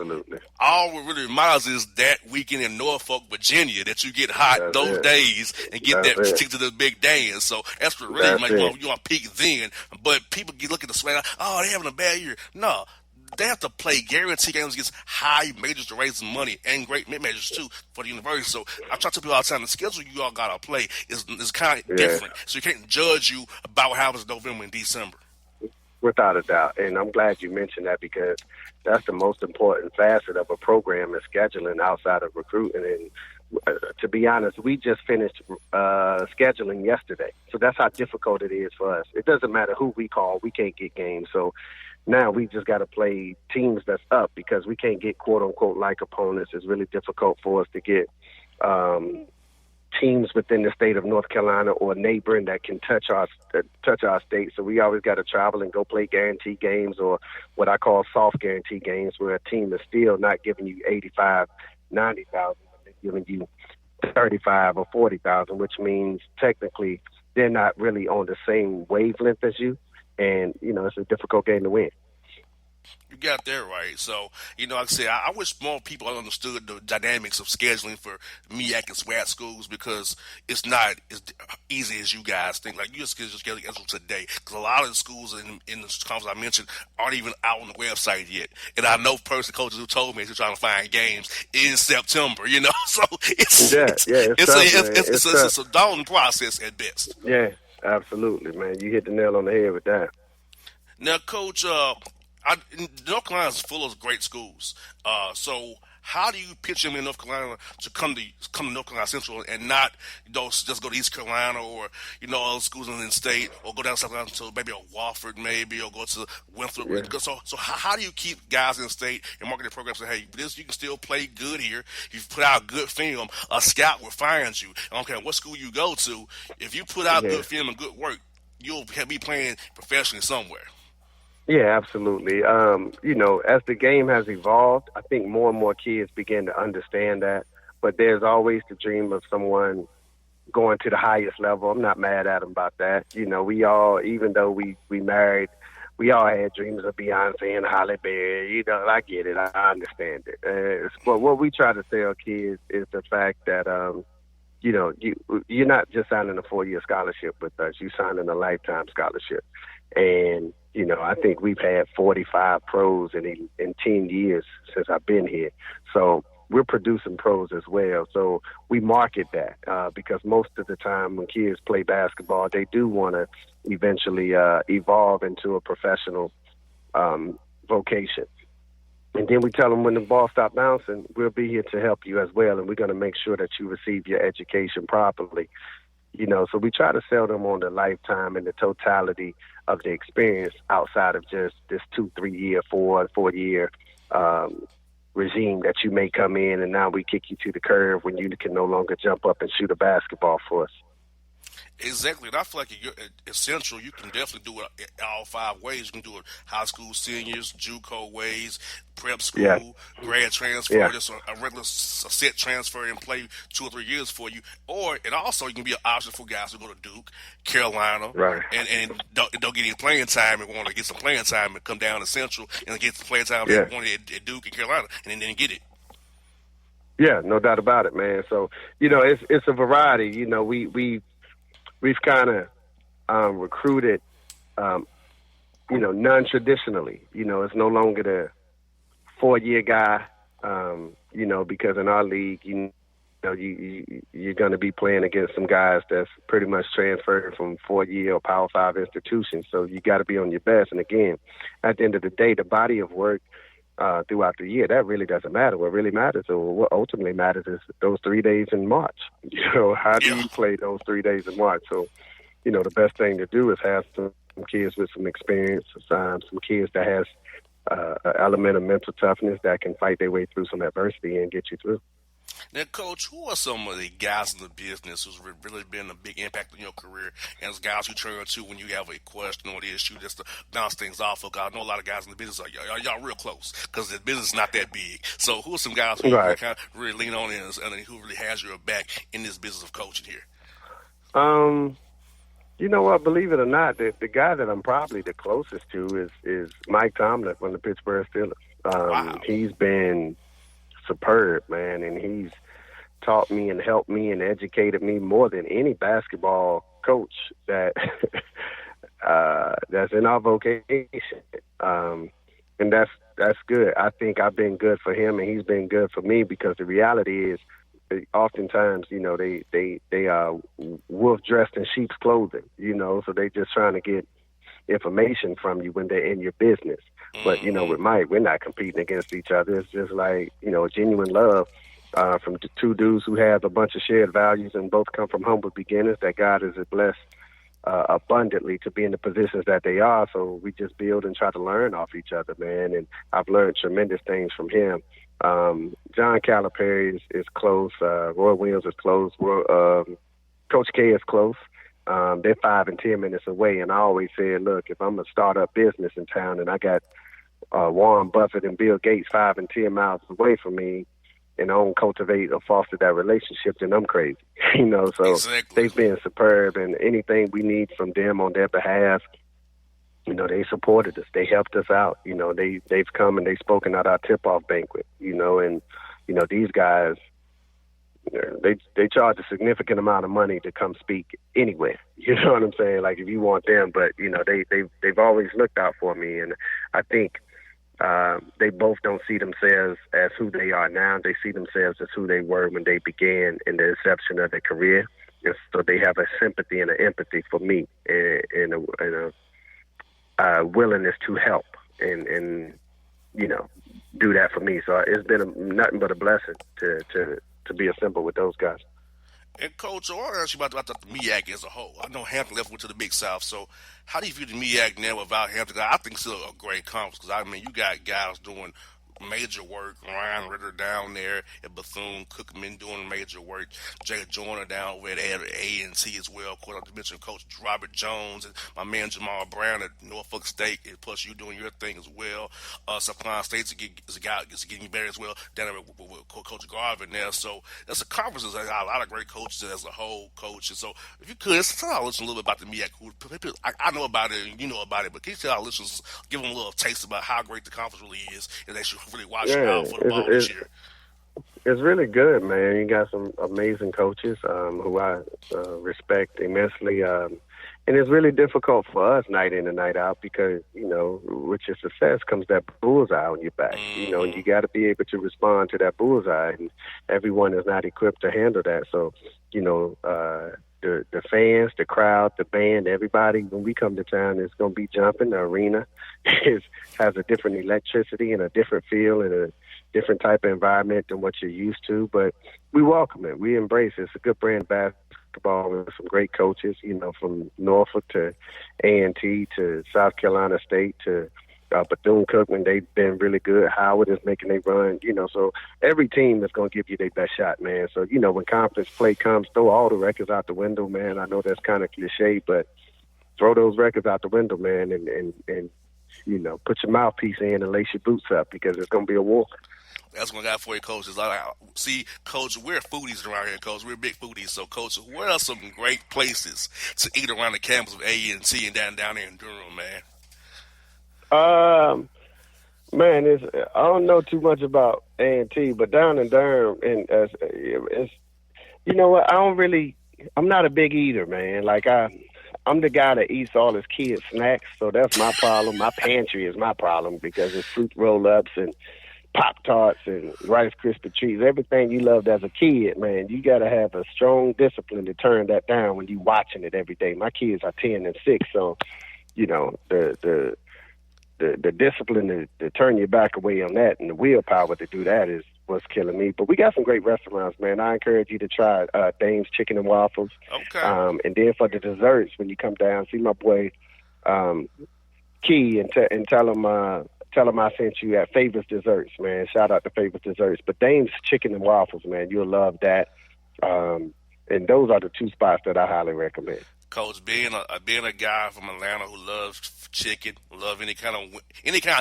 all what really matters is that weekend in Norfolk, Virginia, that you get hot those days and get that ticket to the big dance. So that's what really you want to peak then. But people look at the SWAC, oh, they're having a bad year. No. They have to play guarantee games against high majors to raise some money, and great mid majors too for the university. So I try to tell people all the time, the schedule you all gotta play is kind of different. So you can't judge you about what happens in November and December. Without a doubt, and I'm glad you mentioned that, because that's the most important facet of a program is scheduling outside of recruiting. And to be honest, we just finished scheduling yesterday, so that's how difficult it is for us. It doesn't matter who we call, we can't get games. So now we just got to play teams that's up, because we can't get quote-unquote like opponents. It's really difficult for us to get teams within the state of North Carolina or neighboring that can touch our state. So we always got to travel and go play guarantee games, or what I call soft guarantee games, where a team is still not giving you 85, 90,000, but they're giving you 35 or 40,000, which means technically they're not really on the same wavelength as you. And, it's a difficult game to win. You got that right. So, like I said, I wish more people understood the dynamics of scheduling for MEAC and SWAT schools because it's not as easy as you guys think. Like, you just schedule today. Because a lot of the schools in the conference I mentioned aren't even out on the website yet. And I know personal coaches who told me they're trying to find games in September, So Yeah, yeah, it's tough, man. It's tough. it's a daunting process at best. Yeah, absolutely, man. You hit the nail on the head with that. Now, Coach, North Carolina is full of great schools. So how do you pitch them in North Carolina to come to North Carolina Central and not just go to East Carolina or other schools in the state or go down South Carolina to maybe a Wofford maybe or go to Winthrop? Yeah. So how do you keep guys in the state and marketing programs say, hey, you can still play good here. You've put out good film. A scout will find you. I don't care what school you go to. If you put out Yeah. good film and good work, you'll be playing professionally somewhere. Yeah, absolutely. As the game has evolved, I think more and more kids begin to understand that. But there's always the dream of someone going to the highest level. I'm not mad at them about that. We all, even though we married, we all had dreams of Beyonce and Halle Berry. I get it. I understand it. But what we try to tell kids is the fact that, you're not just signing a 4-year scholarship with us. You're signing a lifetime scholarship. And, I think we've had 45 pros in 10 years since I've been here. So we're producing pros as well. So we market that because most of the time when kids play basketball, they do want to eventually evolve into a professional vocation. And then we tell them when the ball stops bouncing, we'll be here to help you as well. And we're going to make sure that you receive your education properly. So we try to sell them on the lifetime and the totality of the experience outside of just this 2-3 year, 4-year regime that you may come in and now we kick you to the curb when you can no longer jump up and shoot a basketball for us. Exactly, and I feel like you're essential. You can definitely do it all 5 ways. You can do it high school seniors, JUCO ways, prep school, grad transfer, just a regular set transfer and play 2 or 3 years for you. And also you can be an option for guys who go to Duke, Carolina, right, and don't get any playing time and want to get some playing time and come down to Central and get some playing time they wanted at Duke and Carolina and then get it. Yeah, no doubt about it, man. So it's a variety. We've kind of recruited, non-traditionally. It's no longer the 4-year guy, because in our league, you're going to be playing against some guys that's pretty much transferred from 4-year or Power 5 institutions. So you got to be on your best. And again, at the end of the day, the body of work throughout the year, that really doesn't matter. What really matters, or what ultimately matters, is those 3 days in March. How do you play those 3 days in March? So, the best thing to do is have some kids with some experience, some kids that has an element of mental toughness that can fight their way through some adversity and get you through. Now, Coach, who are some of the guys in the business who's really been a big impact on your career, and guys you turn to when you have a question or an issue just to bounce things off of? I know a lot of guys in the business are y'all real close because the business is not that big. So who are some guys who you kind of really lean on and who really has your back in this business of coaching here? You know what? Believe it or not, the guy that I'm probably the closest to is Mike Tomlin from the Pittsburgh Steelers. Wow. He's been superb, man, and he's taught me and helped me and educated me more than any basketball coach that that's in our vocation. And that's good. I think I've been good for him and he's been good for me, because the reality is oftentimes, they are wolf dressed in sheep's clothing, so they just trying to get information from you when they're in your business. But, with Mike, we're not competing against each other. It's just like, a genuine love from the two dudes who have a bunch of shared values and both come from humble beginnings that God has blessed abundantly to be in the positions that they are. So we just build and try to learn off each other, man. And I've learned tremendous things from him. John Calipari is close. Roy Williams is close. Coach K is close. They're 5 and 10 minutes away. And I always said, look, if I'm a startup business in town and I got Warren Buffett and Bill Gates 5 and 10 miles away from me, and I don't cultivate or foster that relationship, then I'm crazy. So Exactly. They've been superb, and anything we need from them on their behalf, They supported us. They helped us out. They've come and they've spoken at our tip-off banquet. And these guys, they charge a significant amount of money to come speak anywhere. You know what I'm saying? Like if you want them, but they've always looked out for me, and I think they both don't see themselves as who they are now. They see themselves as who they were when they began in the inception of their career, and so they have a sympathy and an empathy for me, and a willingness to help and do that for me. So it's been nothing but a blessing to be assembled with those guys. And Coach, I want to ask you about the MEAC as a whole. I know Hampton left went to the Big South, so how do you view the MEAC now without Hampton? I think it's still a great conference because, you got guys doing major work. Ryan Ritter down there at Bethune, Cookman doing major work. Jay Joyner down over at A&T as well. Of course, I mentioned Coach Robert Jones and my man Jamal Brown at Norfolk State. And plus, you doing your thing as well. Supply State's getting better as well down there with Coach Garvin there. So that's a conference that got a lot of great coaches as a whole, coach. And so if you could, tell our listeners a little bit about the MEAC. I know about it and you know about it, but can you tell our listeners, give them a little taste about how great the conference really is and they should really watch out for the ball this year? It's really good, man. You got some amazing coaches who I respect immensely. And it's really difficult for us night in and night out because, with your success comes that bullseye on your back. Mm-hmm. And you got to be able to respond to that bullseye. And everyone is not equipped to handle that. So, the fans, the crowd, the band, everybody, when we come to town, it's going to be jumping. The arena has a different electricity and a different feel and a different type of environment than what you're used to. But we welcome it. We embrace it. It's a good brand of basketball with some great coaches, from Norfolk to A&T to South Carolina State to Bethune-Cookman. They've been really good. Howard is making a run, so every team is going to give you their best shot, man. So, when conference play comes, throw all the records out the window, man. I know that's kind of cliche, but throw those records out the window, man, and put your mouthpiece in and lace your boots up because it's going to be a war. That's what I got for you, Coach. See, Coach, we're foodies around here, Coach. We're big foodies. So, Coach, what are some great places to eat around the campus of A&T and down there in Durham, man? Man, I don't know too much about A&T, but down in Durham, and it's, you know what? I'm not a big eater, man. Like I'm the guy that eats all his kids' snacks, so that's my problem. My pantry is my problem because it's fruit roll-ups and Pop-Tarts and Rice Krispie treats, everything you loved as a kid, man. You got to have a strong discipline to turn that down when you're watching it every day. My kids are 10 and 6, so the discipline to turn your back away on that and the willpower to do that is what's killing me. But we got some great restaurants, man. I encourage you to try Dame's Chicken and Waffles. Okay. And then for the desserts, when you come down, see my boy Key and tell him I sent you at Favors Desserts, man. Shout out to Favors Desserts. But Dame's Chicken and Waffles, man, you'll love that. And those are the two spots that I highly recommend. Coach, being a guy from Atlanta who loves chicken, love any kind of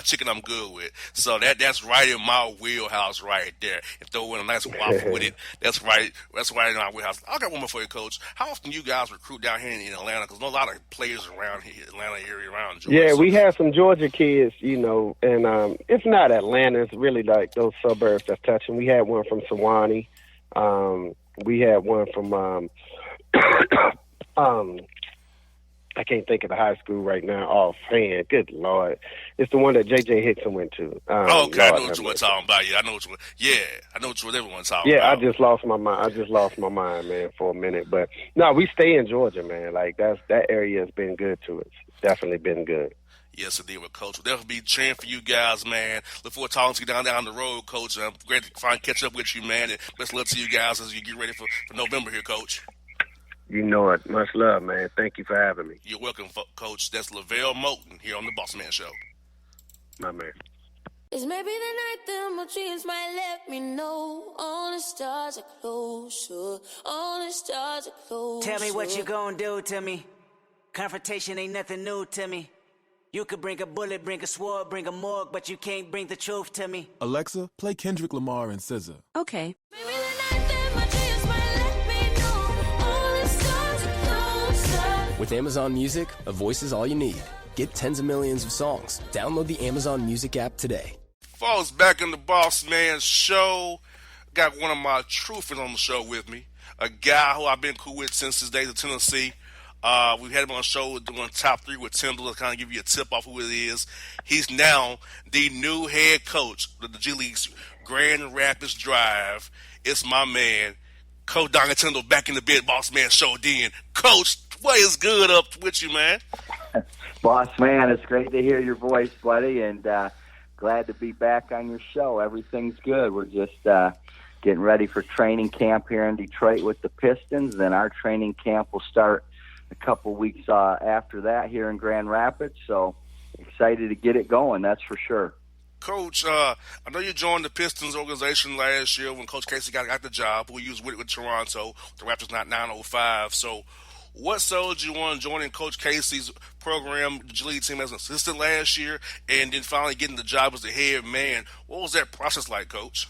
chicken I'm good with. So that's right in my wheelhouse right there. And throw in a nice waffle with it. That's right in my wheelhouse. I got one more for you, Coach. How often you guys recruit down here in Atlanta? Because there's a lot of players around here, Atlanta area around Georgia. Yeah, we have some Georgia kids, and it's not Atlanta. It's really like those suburbs that's touching. We had one from Sewanee. We had one from I can't think of the high school right now offhand. Good Lord. It's the one that J.J. Hickson went to. Okay, Lord, I know what you were talking about. Yeah, I know what everyone's talking about. Yeah, I just lost my mind, man, for a minute. But, no, we stay in Georgia, man. Like, that area has been good to us. Definitely been good. Yes, indeed, with Coach. We'll definitely be cheering for you guys, man. Look forward to talking to you down the road, Coach. I'm great to finally catch up with you, man. And best of luck to you guys as you get ready for November here, Coach. You know it. Much love, man. Thank you for having me. You're welcome, Coach. That's Lavelle Moulton here on the Bossman Show. My man. It's maybe the night that my dreams might let me know all the stars are closer, all the stars are closer. Tell me what you gonna do to me. Confrontation ain't nothing new to me. You could bring a bullet, bring a sword, bring a morgue, but you can't bring the truth to me. Alexa, play Kendrick Lamar and SZA. Okay. Maybe the night that my dreams might let me know all the stars are closer. With Amazon Music, a voice is all you need. Get tens of millions of songs. Download the Amazon Music app today. Folks, back in the Bossman show. Got one of my true friends on the show with me. A guy who I've been cool with since his days in Tennessee. We've had him on the show doing top 3 with Tyndall to kind of give you a tip off who it is. He's now the new head coach of the G League's Grand Rapids Drive. It's my man, Coach Donnie Tyndall, back in the bed, Bossman show again. Coach, what is good up with you, man? Boss man, it's great to hear your voice, buddy, and glad to be back on your show. Everything's good. We're just getting ready for training camp here in Detroit with the Pistons. Then our training camp will start a couple weeks after that here in Grand Rapids. So excited to get it going, that's for sure. Coach, I know you joined the Pistons organization last year when Coach Casey got the job. We used with Toronto. The Raptors not 905. So what sold you on joining Coach Casey's program, the G League team, as an assistant last year, and then finally getting the job as the head man? What was that process like, Coach?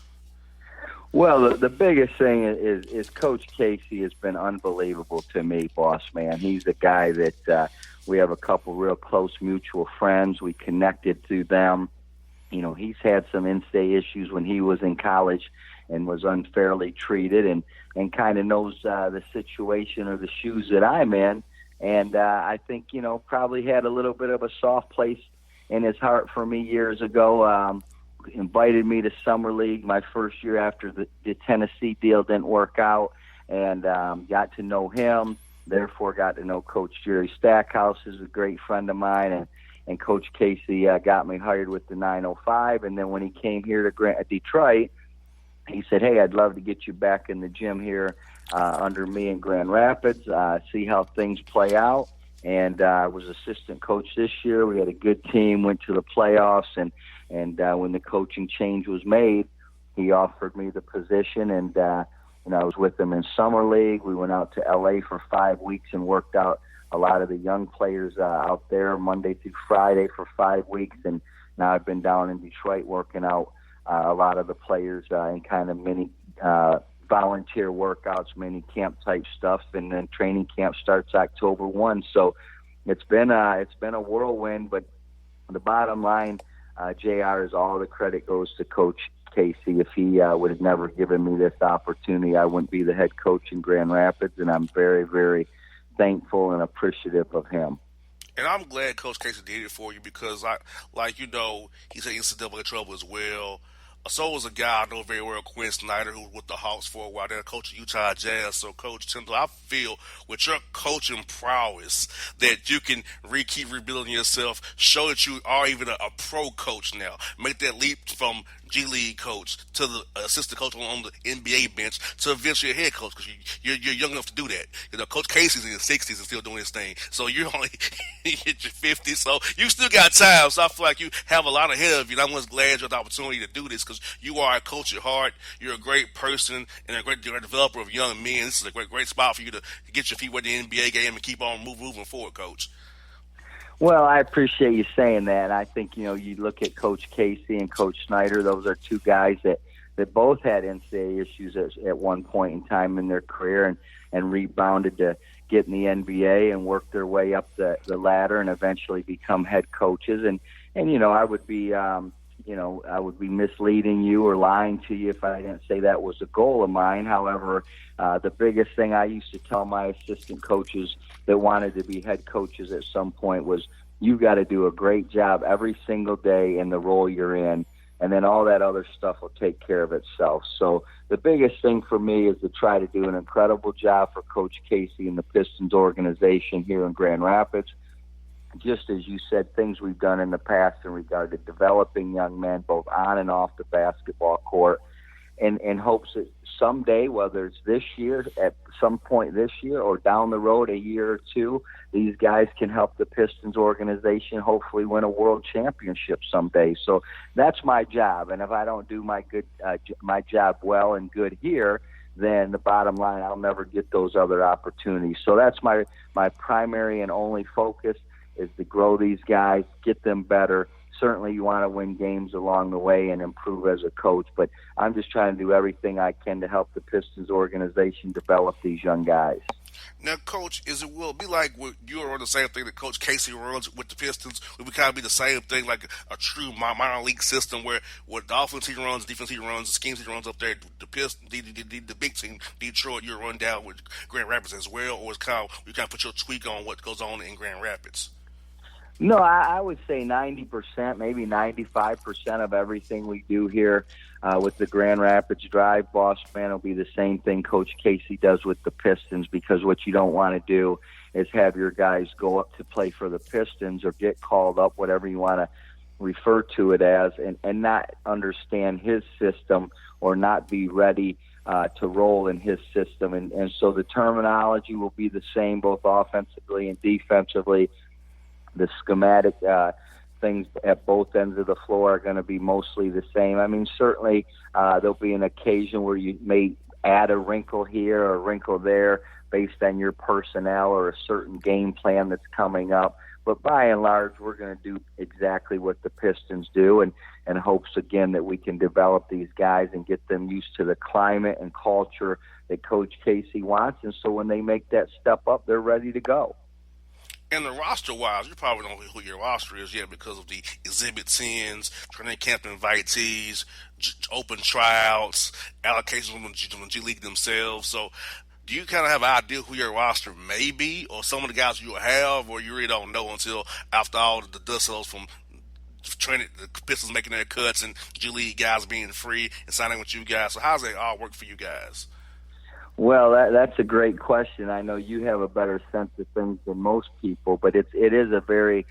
Well, the biggest thing is Coach Casey has been unbelievable to me, boss man. He's a guy that we have a couple real close mutual friends. We connected through them. You know, he's had some in-state issues when he was in college and was unfairly treated, and kind of knows the situation or the shoes that I'm in. And I think, you know, probably had a little bit of a soft place in his heart for me years ago. Invited me to Summer League my first year after the Tennessee deal didn't work out, and got to know him, therefore got to know Coach Jerry Stackhouse, who's a great friend of mine, and Coach Casey got me hired with the 905. And then when he came here to Detroit, he said, hey, I'd love to get you back in the gym here under me in Grand Rapids, see how things play out. And I was assistant coach this year. We had a good team, went to the playoffs, and when the coaching change was made, he offered me the position, and I was with him in Summer League. We went out to L.A. for 5 weeks and worked out a lot of the young players out there Monday through Friday for 5 weeks, and now I've been down in Detroit working out a lot of the players in kind of mini volunteer workouts, mini camp type stuff, and then training camp starts October 1. So it's been a whirlwind, but the bottom line, JR, is all the credit goes to Coach Casey. If he would have never given me this opportunity, I wouldn't be the head coach in Grand Rapids, and I'm very, very thankful and appreciative of him. And I'm glad Coach Casey did it for you because, he's in NCAA trouble as well. So was a guy I know very well, Quinn Snyder, who was with the Hawks for a while, then coach of Utah Jazz. So, Coach Tyndall, I feel with your coaching prowess that you can keep rebuilding yourself, show that you are even a pro coach now. Make that leap from G League coach to the assistant coach on the NBA bench to eventually a head coach because you're young enough to do that. You know, Coach Casey's in his 60s and still doing his thing. So you're only hit your 50s, so you still got time. So I feel like you have a lot ahead of you. And I'm just glad you have the opportunity to do this because you are a coach at heart. You're a great person and a great developer of young men. This is a great spot for you to get your feet wet in the NBA game and keep on moving forward, Coach. Well, I appreciate you saying that. I think, you look at Coach Casey and Coach Snyder, those are two guys that both had NCAA issues at one point in time in their career and rebounded to get in the NBA and work their way up the ladder and eventually become head coaches. And I would be, I would be misleading you or lying to you if I didn't say that was a goal of mine. However, the biggest thing I used to tell my assistant coaches that wanted to be head coaches at some point was you got to do a great job every single day in the role you're in, and then all that other stuff will take care of itself. So the biggest thing for me is to try to do an incredible job for Coach Casey and the Pistons organization here in Grand Rapids. Just as you said, things we've done in the past in regard to developing young men both on and off the basketball court, in hopes that someday, whether it's this year, at some point this year, or down the road a year or two, these guys can help the Pistons organization hopefully win a world championship someday. So that's my job, and if I don't do my job well and good here, then the bottom line, I'll never get those other opportunities. So that's my primary and only focus, is to grow these guys, get them better. Certainly you want to win games along the way and improve as a coach, but I'm just trying to do everything I can to help the Pistons organization develop these young guys. Now, Coach, will it be like what you run the same thing that Coach Casey runs with the Pistons? Will it kind of be the same thing, like a true minor league system where what the offense he runs, defense he runs, the schemes he runs up there, the Pistons, the big team, Detroit, you run down with Grand Rapids as well, or it's kind of you kind of put your tweak on what goes on in Grand Rapids? No, I would say 90%, maybe 95% of everything we do here with the Grand Rapids Drive, Bossman, will be the same thing Coach Casey does with the Pistons, because what you don't want to do is have your guys go up to play for the Pistons or get called up, whatever you want to refer to it as, and not understand his system or not be ready to roll in his system. And so the terminology will be the same both offensively and defensively. The schematic things at both ends of the floor are going to be mostly the same. I mean, certainly there'll be an occasion where you may add a wrinkle here or a wrinkle there based on your personnel or a certain game plan that's coming up. But by and large, we're going to do exactly what the Pistons do, and hopes, again, that we can develop these guys and get them used to the climate and culture that Coach Casey wants. And so when they make that step up, they're ready to go. And the roster-wise, you probably don't know who your roster is yet because of the Exhibit 10s, training camp invitees, open tryouts, allocations from the G League themselves. So do you kind of have an idea who your roster may be, or some of the guys you have, or you really don't know until after all the dust settles from training, the Pistons making their cuts and G League guys being free and signing with you guys? So how does that all work for you guys? Well, that's a great question. I know you have a better sense of things than most people, but it is a very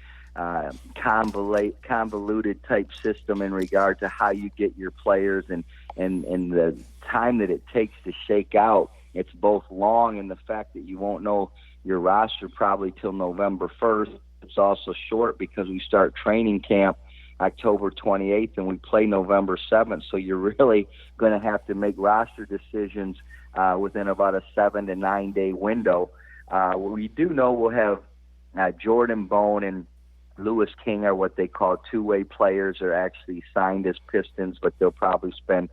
convoluted type system in regard to how you get your players and the time that it takes to shake out. It's both long in the fact that you won't know your roster probably till November 1st. It's also short because we start training camp October 28th and we play November 7th. So you're really going to have to make roster decisions within about a 7 to 9 day window. We do know we'll have Jordan Bone and Lewis King are what they call two-way players. They're actually signed as Pistons, but they'll probably spend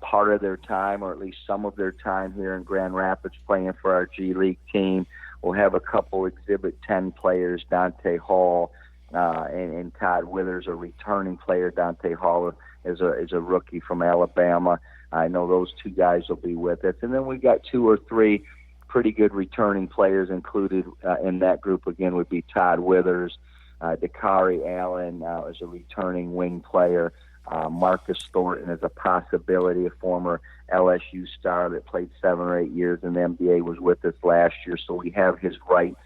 part of their time, or at least some of their time, here in Grand Rapids playing for our G League team. We'll have a couple Exhibit 10 players, Dante Hall and Todd Withers, a returning player. Dante Hall is a rookie from Alabama. I know those two guys will be with us. And then we got 2 or 3 pretty good returning players included in that group. Again, would be Todd Withers, Dakari Allen is a returning wing player. Marcus Thornton is a possibility, a former LSU star that played 7 or 8 years in the NBA, was with us last year. So we have his rights.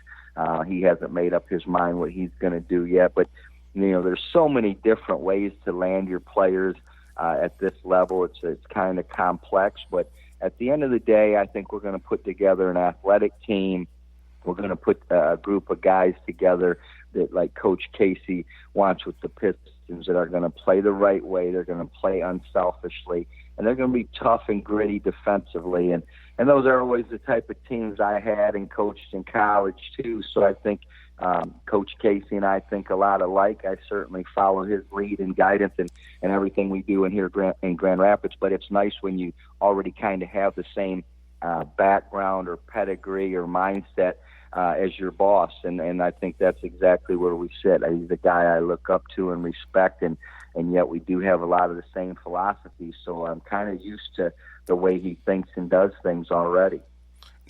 He hasn't made up his mind what he's going to do yet. But, there's so many different ways to land your players at this level. It's kind of complex. But at the end of the day, I think we're going to put together an athletic team. We're going to put a group of guys together that, like Coach Casey wants with the Pistons, that are going to play the right way. They're going to play unselfishly, and they're going to be tough and gritty defensively. And those are always the type of teams I had and coached in college too. So I think Coach Casey and I think a lot alike. I certainly follow his lead and guidance and everything we do in here in Grand Rapids. But it's nice when you already kind of have the same background or pedigree or mindset as your boss, and I think that's exactly where we sit. He's the guy I look up to and respect, and yet we do have a lot of the same philosophies, so I'm kind of used to the way he thinks and does things already.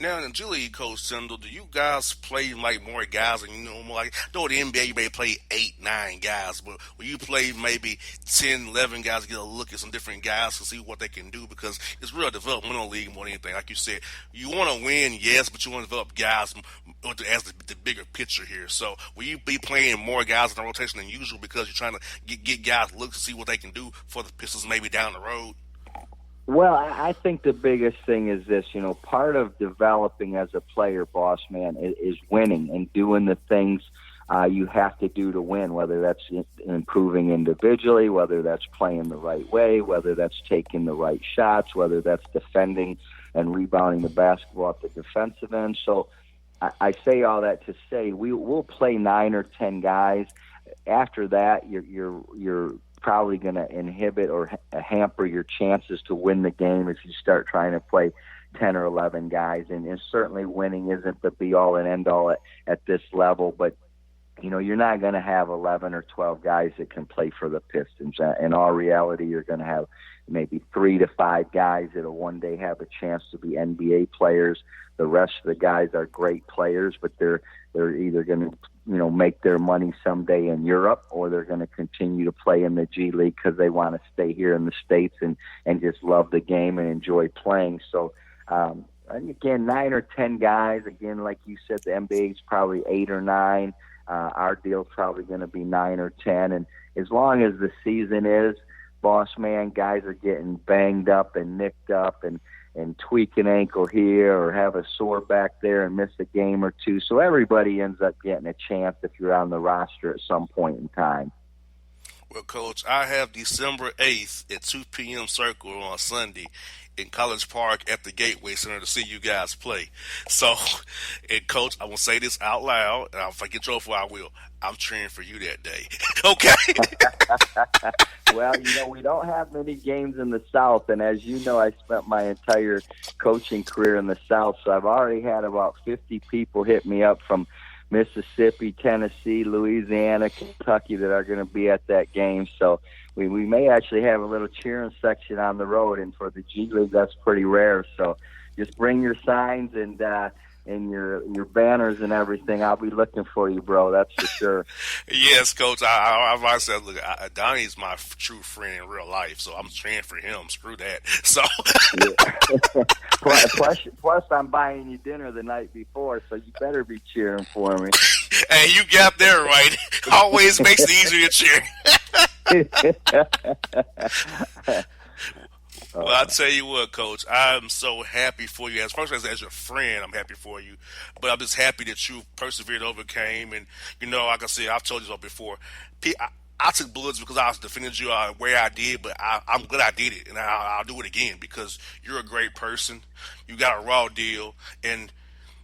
Now, in G League, Coach Sindel, do you guys play like more guys than you know? Like, though in the NBA you may play 8, 9 guys, but when you play maybe 10, 11 guys, get a look at some different guys to see what they can do, because it's real developmental league more than anything. Like you said, you want to win, yes, but you want to develop guys as the bigger picture here. So will you be playing more guys in the rotation than usual because you're trying to get guys looks to see what they can do for the Pistons maybe down the road? Well, I think the biggest thing is this, part of developing as a player, boss man, is winning and doing the things you have to do to win, whether that's improving individually, whether that's playing the right way, whether that's taking the right shots, whether that's defending and rebounding the basketball at the defensive end. So I say all that to say we'll play 9 or 10 guys. After that, you're probably going to inhibit or hamper your chances to win the game if you start trying to play 10 or 11 guys, and certainly winning isn't the be-all and end-all at this level, but you're not going to have 11 or 12 guys that can play for the Pistons. In all reality, you're going to have maybe 3 to 5 guys that'll one day have a chance to be NBA players. The rest of the guys are great players, but they're either going to make their money someday in Europe, or they're going to continue to play in the G League because they want to stay here in the States and just love the game and enjoy playing. So again, 9 or 10 guys. Again, like you said, the NBA is probably 8 or 9. Our deal's probably going to be 9 or 10. And as long as the season is, boss man, guys are getting banged up and nicked up and tweak an ankle here or have a sore back there and miss a game or two. So everybody ends up getting a chance if you're on the roster at some point in time. Well, Coach, I have December 8th at 2 p.m. Circle on Sunday in College Park at the Gateway Center to see you guys play. So, and Coach, I will say this out loud, and if I get trophy, I will. I'm cheering for you that day. Okay? Well, we don't have many games in the South, and as you know, I spent my entire coaching career in the South, so I've already had about 50 people hit me up from Mississippi, Tennessee, Louisiana, Kentucky that are going to be at that game. So we may actually have a little cheering section on the road, and for the G League, that's pretty rare. So just bring your signs and your banners and everything. I'll be looking for you, bro. That's for sure. Yes, Coach. I said, look, Donnie's my true friend in real life, so I'm cheering for him. Screw that. So. plus, I'm buying you dinner the night before, so you better be cheering for me. Hey, you got that right. Always makes it easier to cheer. Well, I'll tell you what, Coach, I'm so happy for you. As your friend, I'm happy for you. But I'm just happy that you persevered, overcame. And, like I said, I've told you so before, I took bullets because I was defending you where I did, but I'm glad I did it. And I'll do it again because you're a great person. You got a raw deal. And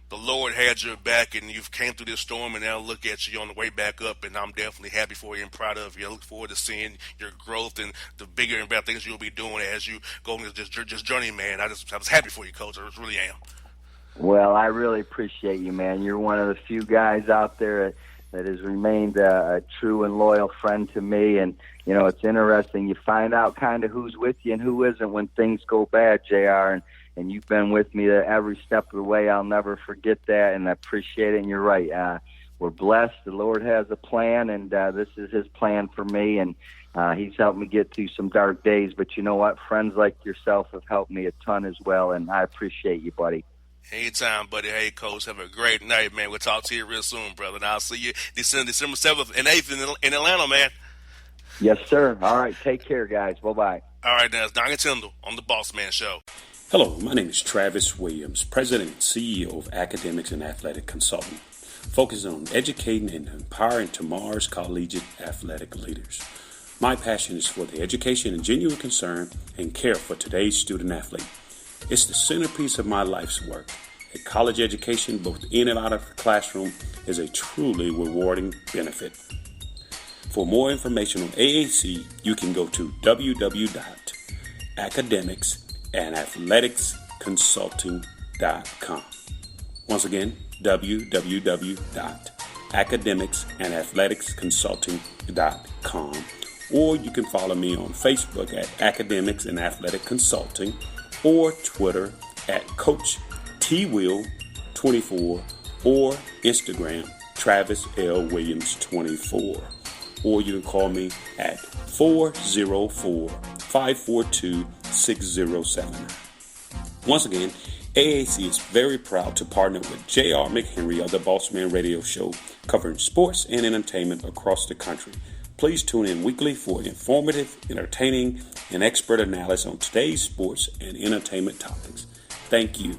the Lord had your back, and you've came through this storm, and now look at you on the way back up, and I'm definitely happy for you and proud of you. I look forward to seeing your growth and the bigger and better things you'll be doing as you go into this journey, man. I was happy for you, Coach. I really am. Well, I really appreciate you, man. You're one of the few guys out there that has remained a true and loyal friend to me, and, it's interesting. You find out kind of who's with you and who isn't when things go bad, JR, and you've been with me every step of the way. I'll never forget that, and I appreciate it. And you're right. We're blessed. The Lord has a plan, and this is his plan for me, and he's helped me get through some dark days. But you know what? Friends like yourself have helped me a ton as well, and I appreciate you, buddy. Anytime, buddy. Hey, Coach, have a great night, man. We'll talk to you real soon, brother, and I'll see you December 7th and 8th in Atlanta, man. Yes, sir. All right. Take care, guys. Bye-bye. All right, now it's Donnie Tyndall on the Bossman Show. Hello, my name is Travis Williams, President and CEO of Academics and Athletic Consulting, focusing on educating and empowering tomorrow's collegiate athletic leaders. My passion is for the education and genuine concern and care for today's student athlete. It's the centerpiece of my life's work. A college education, both in and out of the classroom, is a truly rewarding benefit. For more information on AAC, you can go to www.academicsandathleticsconsulting.com. Once again, www.academicsandathleticsconsulting.com. Or you can follow me on Facebook at Academics and Athletic Consulting, or Twitter at Coach TWill24, or Instagram Travis L. Williams 24. Or you can call me at 404-542-6079. Once again, AAC is very proud to partner with J.R. McHenry of the Bossman Radio Show, covering sports and entertainment across the country. Please tune in weekly for informative, entertaining, and expert analysis on today's sports and entertainment topics. Thank you.